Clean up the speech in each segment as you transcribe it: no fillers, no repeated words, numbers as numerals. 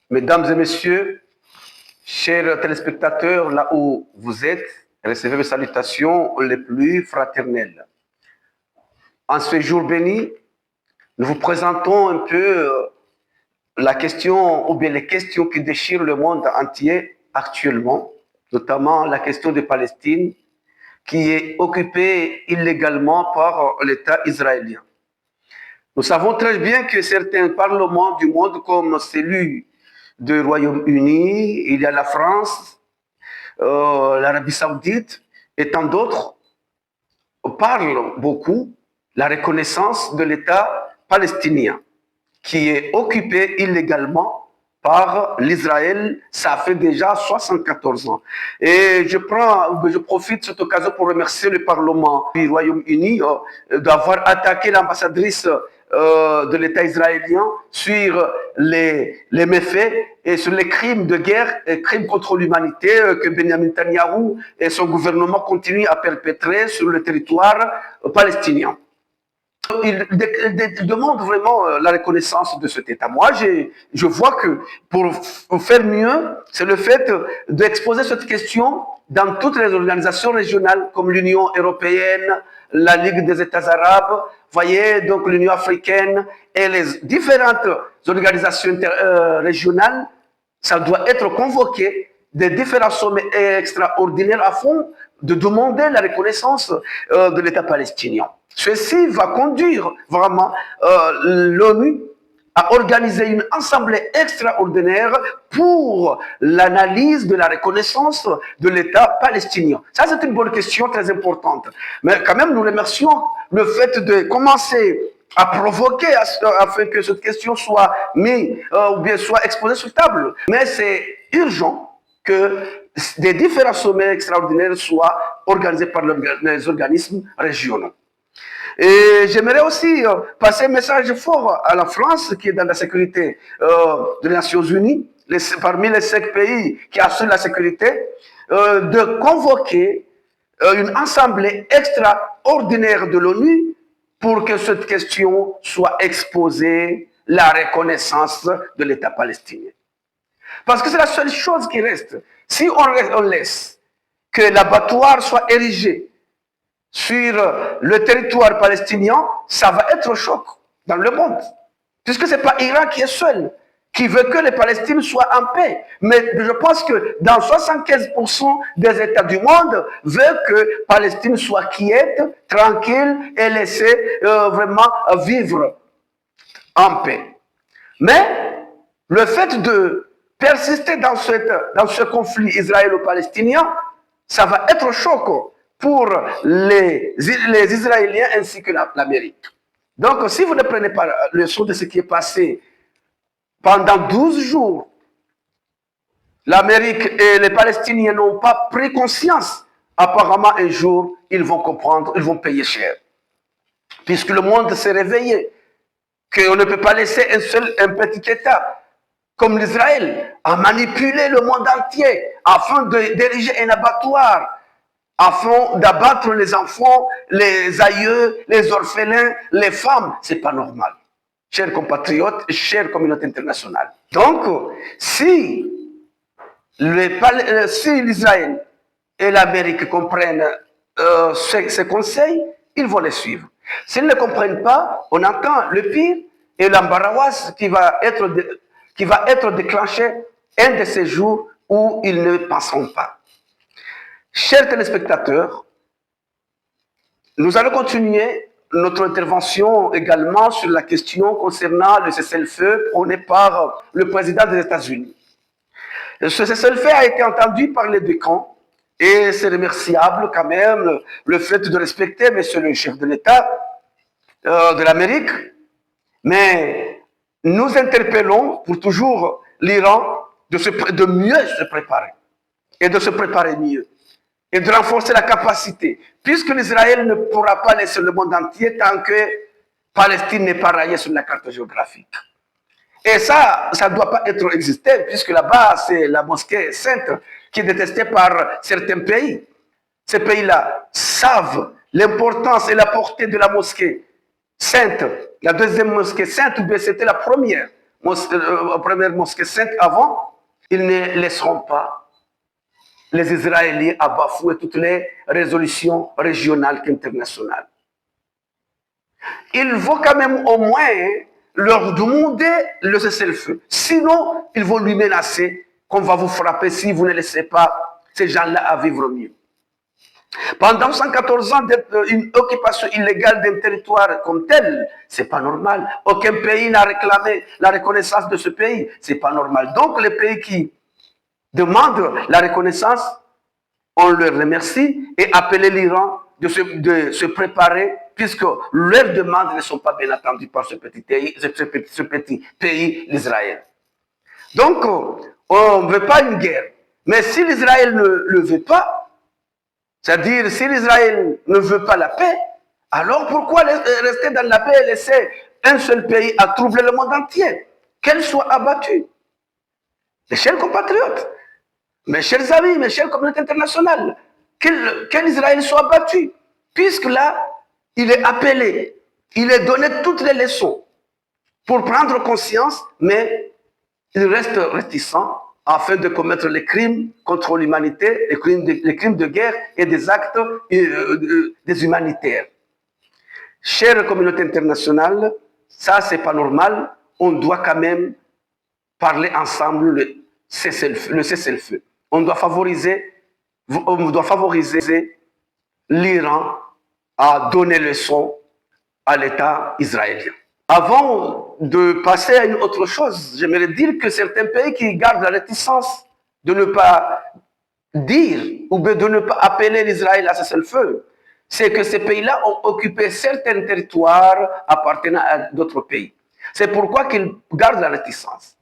Mesdames et messieurs, chers téléspectateurs, là où vous êtes, recevez mes salutations les plus fraternelles. En ce jour béni, nous vous présentons un peu la question ou bien les questions qui déchirent le monde entier actuellement, notamment la question de Palestine, qui est occupée illégalement par l'État israélien. Nous savons très bien que certains parlements du monde, comme celui du Royaume-Uni, il y a la France, l'Arabie Saoudite et tant d'autres, parlent beaucoup de la reconnaissance de l'État palestinien, qui est occupé illégalement par l'Israël, ça fait déjà 74 ans. Et je profite de cette occasion pour remercier le Parlement du Royaume-Uni d'avoir attaqué l'ambassadrice de l'État israélien sur les méfaits et sur les crimes de guerre et crimes contre l'humanité que Benjamin Netanyahou et son gouvernement continuent à perpétrer sur le territoire palestinien. Il demande vraiment la reconnaissance de cet État. Moi, je vois que pour faire mieux, c'est le fait d'exposer cette question dans toutes les organisations régionales comme l'Union européenne, la Ligue des États arabes, voyez, donc l'Union africaine et les différentes organisations régionales. Ça doit être convoqué des différents sommets extraordinaires afin de demander la reconnaissance de l'État palestinien. Ceci va conduire vraiment l'ONU à organiser une assemblée extraordinaire pour l'analyse de la reconnaissance de l'État palestinien. Ça, c'est une bonne question très importante. Mais quand même, nous remercions le fait de commencer à provoquer afin que cette question soit mise ou bien soit exposée sur table. Mais c'est urgent que des différents sommets extraordinaires soient organisés par les organismes régionaux. Et j'aimerais aussi passer un message fort à la France, qui est dans la sécurité des Nations Unies, parmi les 5 pays qui assurent la sécurité, de convoquer une assemblée extraordinaire de l'ONU pour que cette question soit exposée, la reconnaissance de l'État palestinien. Parce que c'est la seule chose qui reste. Si on laisse que l'abattoir soit érigé sur le territoire palestinien, ça va être un choc dans le monde. Puisque ce n'est pas Iran qui est seul, qui veut que les Palestiniens soient en paix. Mais je pense que dans 75% des États du monde veulent que Palestine soit quiète, tranquille et laissée vraiment vivre en paix. Mais le fait de persister dans ce conflit israélo-palestinien, ça va être un choc pour les Israéliens ainsi que l'Amérique. Donc, si vous ne prenez pas le leçon de ce qui est passé pendant 12 jours, l'Amérique et les Palestiniens n'ont pas pris conscience. Apparemment, un jour, ils vont comprendre, ils vont payer cher. Puisque le monde s'est réveillé, qu'on ne peut pas laisser un petit État comme l'Israël à manipuler le monde entier afin d'ériger un abattoir, afin d'abattre les enfants, les aïeux, les orphelins, les femmes. Ce n'est pas normal. Chers compatriotes, chère communauté internationale. Donc, si l'Israël et l'Amérique comprennent ces conseils, ils vont les suivre. S'ils ne comprennent pas, on entend le pire et l'embarras qui va être déclenché un de ces jours où ils ne passeront pas. Chers téléspectateurs, nous allons continuer notre intervention également sur la question concernant le cessez-le-feu prôné par le président des États-Unis. Ce cessez-le-feu a été entendu par les deux camps et c'est remerciable quand même le fait de respecter monsieur le chef de l'État de l'Amérique, mais nous interpellons pour toujours l'Iran de mieux se préparer et de se préparer mieux et de renforcer la capacité, puisque l'Israël ne pourra pas laisser le monde entier tant que Palestine n'est pas raillée sur la carte géographique. Et ça ne doit pas être existé, puisque là-bas, c'est la mosquée sainte qui est détestée par certains pays. Ces pays-là savent l'importance et la portée de la mosquée sainte. La deuxième mosquée sainte, c'était la première première mosquée sainte avant, ils ne laisseront pas les Israéliens à bafouer toutes les résolutions régionales qu'internationales. Il faut quand même au moins leur demander le cessez-le-feu. Sinon, ils vont lui menacer qu'on va vous frapper si vous ne laissez pas ces gens-là à vivre mieux. Pendant 114 ans d'une occupation illégale d'un territoire comme tel, c'est pas normal. Aucun pays n'a réclamé la reconnaissance de ce pays, c'est pas normal. Donc les pays qui demandent la reconnaissance, on leur remercie et appelle l'Iran de se préparer, puisque leurs demandes ne sont pas bien attendues par ce petit pays, l'Israël. Donc, on ne veut pas une guerre. Mais si l'Israël ne le veut pas, c'est-à-dire si l'Israël ne veut pas la paix, alors pourquoi rester dans la paix et laisser un seul pays à troubler le monde entier? Qu'elle soit abattue. Mes chers compatriotes, mes chers amis, mes chères communautés internationales, qu'Israël soit abattu, puisque là, il est appelé, il est donné toutes les leçons pour prendre conscience, mais il reste réticent afin de commettre les crimes contre l'humanité, les crimes de guerre et des actes des humanitaires. Chère communauté internationale, ça c'est pas normal, on doit quand même parler ensemble le cessez-le-feu. On doit favoriser l'Iran à donner leçon à l'État israélien. Avant de passer à une autre chose, j'aimerais dire que certains pays qui gardent la réticence de ne pas dire ou de ne pas appeler l'Israël à cesser le feu, c'est que ces pays-là ont occupé certains territoires appartenant à d'autres pays. C'est pourquoi qu'ils gardent la réticence.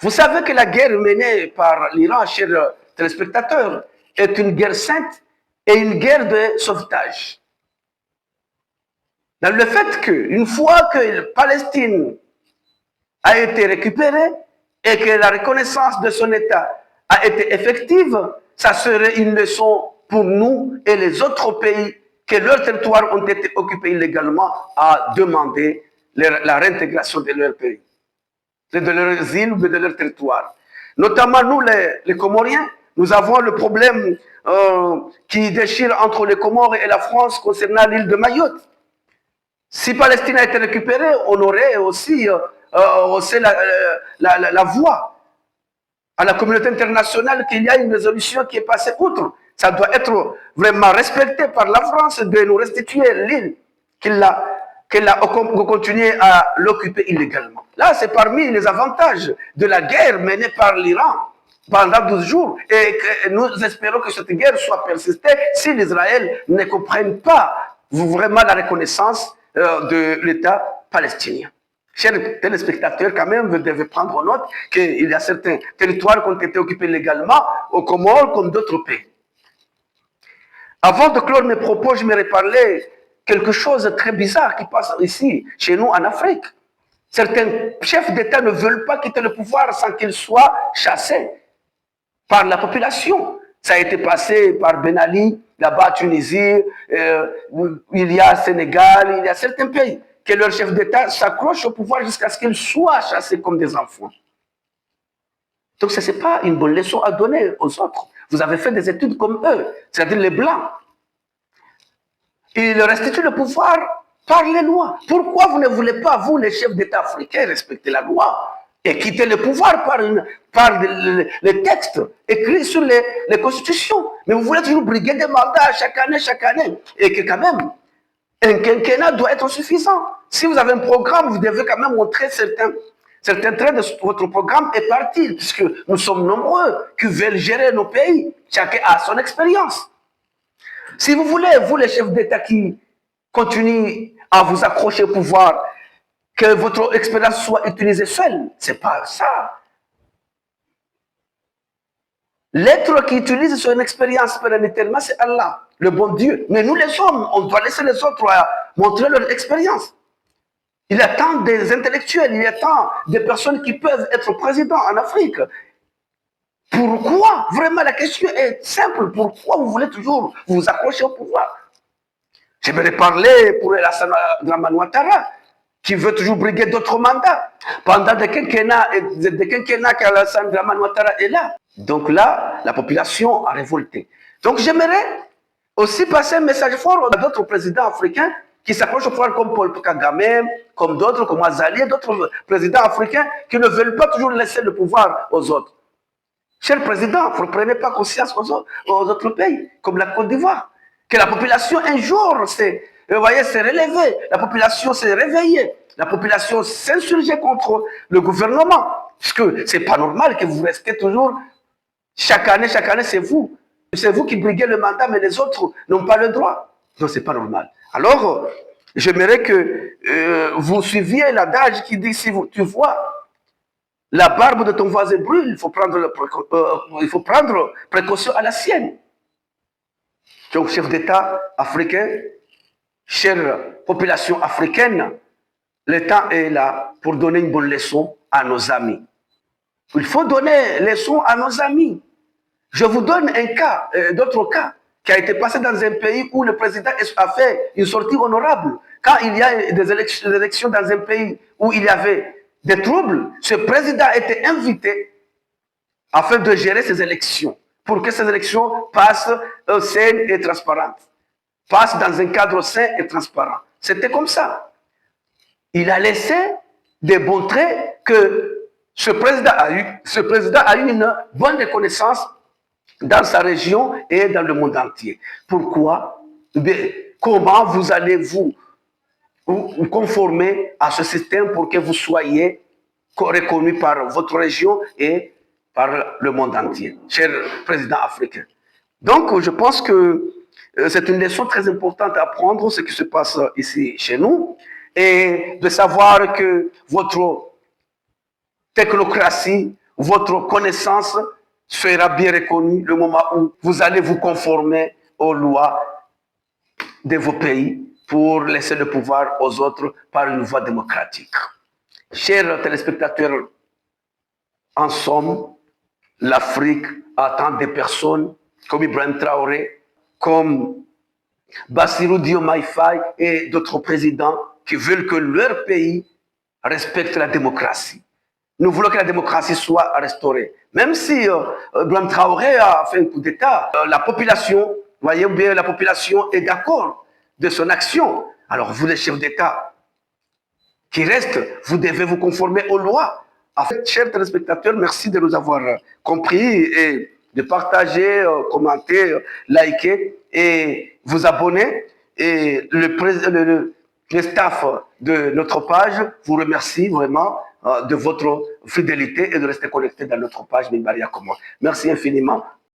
Vous savez que la guerre menée par l'Iran, chers téléspectateurs, est une guerre sainte et une guerre de sauvetage. Dans le fait qu'une fois que la Palestine a été récupérée et que la reconnaissance de son État a été effective, ça serait une leçon pour nous et les autres pays que leurs territoires ont été occupés illégalement à demander la réintégration de leur pays, de leurs îles ou de leur territoire. Notamment nous, les Comoriens, nous avons le problème qui déchire entre les Comores et la France concernant l'île de Mayotte. Si Palestine a été récupérée, on aurait aussi la voie à la communauté internationale qu'il y a une résolution qui est passée outre. Ça doit être vraiment respecté par la France de nous restituer l'île qu'elle a continué à l'occuper illégalement. Là, c'est parmi les avantages de la guerre menée par l'Iran pendant 12 jours. Et que nous espérons que cette guerre soit persistée si l'Israël ne comprenne pas vraiment la reconnaissance de l'État palestinien. Chers téléspectateurs, quand même, vous devez prendre note qu'il y a certains territoires qui ont été occupés légalement, aux Comores comme d'autres pays. Avant de clore mes propos, je me parler quelque chose de très bizarre qui passe ici, chez nous en Afrique. Certains chefs d'État ne veulent pas quitter le pouvoir sans qu'ils soient chassés par la population. Ça a été passé par Ben Ali, là-bas, Tunisie, il y a Sénégal, il y a certains pays que leurs chefs d'État s'accrochent au pouvoir jusqu'à ce qu'ils soient chassés comme des enfants. Donc, ce n'est pas une bonne leçon à donner aux autres. Vous avez fait des études comme eux, c'est-à-dire les Blancs. Ils restituent le pouvoir par les lois. Pourquoi vous ne voulez pas, vous, les chefs d'État africains, respecter la loi et quitter le pouvoir par les textes écrits sur les constitutions? Mais vous voulez toujours briguer des mandats chaque année. Et que quand même, un quinquennat doit être suffisant. Si vous avez un programme, vous devez quand même montrer certains traits de votre programme est parti, puisque nous sommes nombreux qui veulent gérer nos pays. Chacun a son expérience. Si vous voulez, vous les chefs d'État qui continuent à vous accrocher au pouvoir, que votre expérience soit utilisée seule, ce n'est pas ça. L'être qui utilise son expérience pérennement, c'est Allah, le bon Dieu. Mais nous les hommes, on doit laisser les autres montrer leur expérience. Il y a tant des intellectuels, il y a tant de personnes qui peuvent être présidents en Afrique. Pourquoi? Vraiment, la question est simple. Pourquoi vous voulez toujours vous accrocher au pouvoir? J'aimerais parler pour Alassane Dramane Ouattara, qui veut toujours briguer d'autres mandats. Pendant des quinquennats qu'Alassane Dramane Ouattara est là. Donc là, la population a révolté. Donc j'aimerais aussi passer un message fort à d'autres présidents africains qui s'approchent au pouvoir comme Paul Kagame, comme d'autres, comme Azali, d'autres présidents africains qui ne veulent pas toujours laisser le pouvoir aux autres. Cher président, vous ne prenez pas conscience aux autres pays, comme la Côte d'Ivoire, que la population un jour s'est relevée, la population s'est réveillée, la population s'insurgeait contre le gouvernement. Parce que ce n'est pas normal que vous restez toujours, chaque année, c'est vous. C'est vous qui briguez le mandat, mais les autres n'ont pas le droit. Non, ce n'est pas normal. Alors, j'aimerais que vous suiviez l'adage qui dit, si tu vois la barbe de ton voisin brûle, il faut prendre précaution à la sienne. Donc, chef d'État africain, chère population africaine, le temps est là pour donner une bonne leçon à nos amis. Il faut donner leçon à nos amis. Je vous donne un cas, d'autres cas, qui a été passé dans un pays où le président a fait une sortie honorable. Quand il y a des élections dans un pays où il y avait des troubles, ce président a été invité afin de gérer ces élections, pour que ces élections passent saines et transparentes, passent dans un cadre sain et transparent. C'était comme ça. Il a laissé démontrer que ce président a eu une bonne reconnaissance dans sa région et dans le monde entier. Pourquoi? Comment vous allez vous conformer à ce système pour que vous soyez reconnu par votre région et par le monde entier, cher président africain. Donc, je pense que c'est une leçon très importante à apprendre, ce qui se passe ici chez nous, et de savoir que votre technocratie, votre connaissance sera bien reconnue le moment où vous allez vous conformer aux lois de vos pays pour laisser le pouvoir aux autres par une voie démocratique. Chers téléspectateurs, en somme, l'Afrique attend des personnes comme Ibrahim Traoré, comme Bassirou Diomaye Faye et d'autres présidents qui veulent que leur pays respecte la démocratie. Nous voulons que la démocratie soit restaurée. Même si Ibrahim Traoré a fait un coup d'État, la population, voyez bien, la population est d'accord de son action. Alors vous, les chefs d'État qui restent, vous devez vous conformer aux lois. En fait, chers téléspectateurs, merci de nous avoir compris et de partager, commenter, liker et vous abonner. Et le staff de notre page vous remercie vraiment de votre fidélité et de rester connecté dans notre page Mimbaria Comment. Merci infiniment.